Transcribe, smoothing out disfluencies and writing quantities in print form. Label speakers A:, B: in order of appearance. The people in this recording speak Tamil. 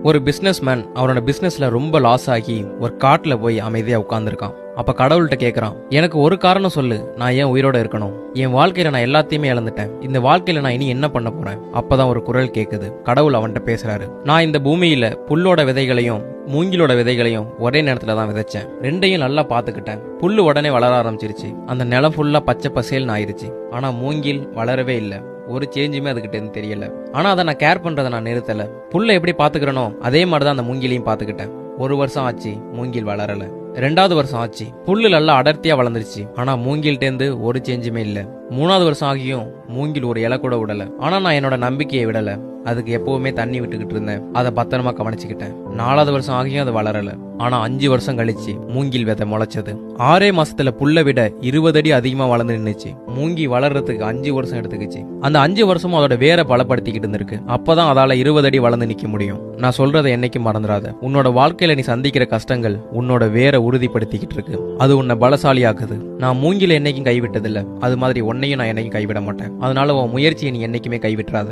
A: ஒரு பிசினஸ்மேன் அவனோட பிசினஸ்ல ரொம்ப லாஸ் ஆகி ஒரு காட்டுல போய் அமைதியா உட்கார்ந்துருக்கான். அப்ப கடவுள்கிட்ட கேக்குறான், எனக்கு ஒரு காரணம் சொல்லு, நான் ஏன் உயிரோட இருக்கணும்? என் வாழ்க்கையில நான் எல்லாத்தையுமே இழந்துட்டேன், இந்த வாழ்க்கையில நான் இனி என்ன பண்ண போறேன்? அப்பதான் ஒரு குரல் கேக்குது. கடவுள் அவன்கிட்ட பேசுறாரு, நான் இந்த பூமியில புல்லோட விதைகளையும் மூங்கிலோட விதைகளையும் ஒரே நேரத்துல தான் விதைச்சேன். ரெண்டையும் நல்லா பாத்துக்கிட்டேன். புல்லு உடனே வளர ஆரம்பிச்சிருச்சு, அந்த நிலம் ஃபுல்லா பச்சை பசேல்னு ஆயிருச்சு. ஆனா மூங்கில் வளரவே இல்லை, ஒரு சேஞ்சுமே அதுகிட்ட இருந்து தெரியல. ஆனா அதை நான் கேர் பண்றதை நான் நிறுத்தல. புல்லை எப்படி பாத்துக்கிறனோ அதே மாதிரிதான் அந்த மூங்கிலையும் பாத்துக்கிட்டேன். ஒரு வருஷம் ஆச்சு, மூங்கில் வளரல. 2வது வருஷம் ஆச்சு, புல்லு நல்லா அடர்த்தியா வளர்ந்துருச்சு. ஆனா மூங்கில்ட்ட இருந்து ஒரு சேஞ்சுமே இல்ல. 3வது வருஷம் ஆகியும் மூங்கில் ஒரு இலை கூட விடல. ஆனா நான் என்னோட நம்பிக்கையை விடல. அதுக்கு எப்பவுமே தண்ணி விட்டுக்கிட்டு இருந்தேன், அதை பத்திரமா கவனிச்சுக்கிட்டேன். 4வது வருஷம் ஆகியும் அது வளரல. ஆனா 5 வருஷம் கழிச்சு மூங்கில் விதை முளைச்சது. 6 மாசத்துல புல்லை விட 20 அடி அதிகமா வளர்ந்து நின்னுச்சு. மூங்கி வளர்றதுக்கு 5 வருஷம் எடுத்துக்கிச்சு. அந்த 5 வருஷமும் அதோட வேரை பலப்படுத்திக்கிட்டு இருந்திருக்கு. அப்பதான் அதால 20 அடி வளர்ந்து நிக்க முடியும். நான் சொல்றதை என்னைக்கும் மறந்துடாத. உன்னோட வாழ்க்கையில நீ சந்திக்கிற கஷ்டங்கள் உன்னோட வேரை உறுதிப்படுத்திக்கிட்டு இருக்கு. அது உன்னை பலசாலியாக்குது. நான் மூங்கில என்னைக்கும் கைவிட்டதில்லை, அது மாதிரி உன்னையும் நான் என்னைக்கும் கைவிட மாட்டேன். அதனால உன் முயற்சியை நீ என்னைக்குமே கைவிட்டுறாத.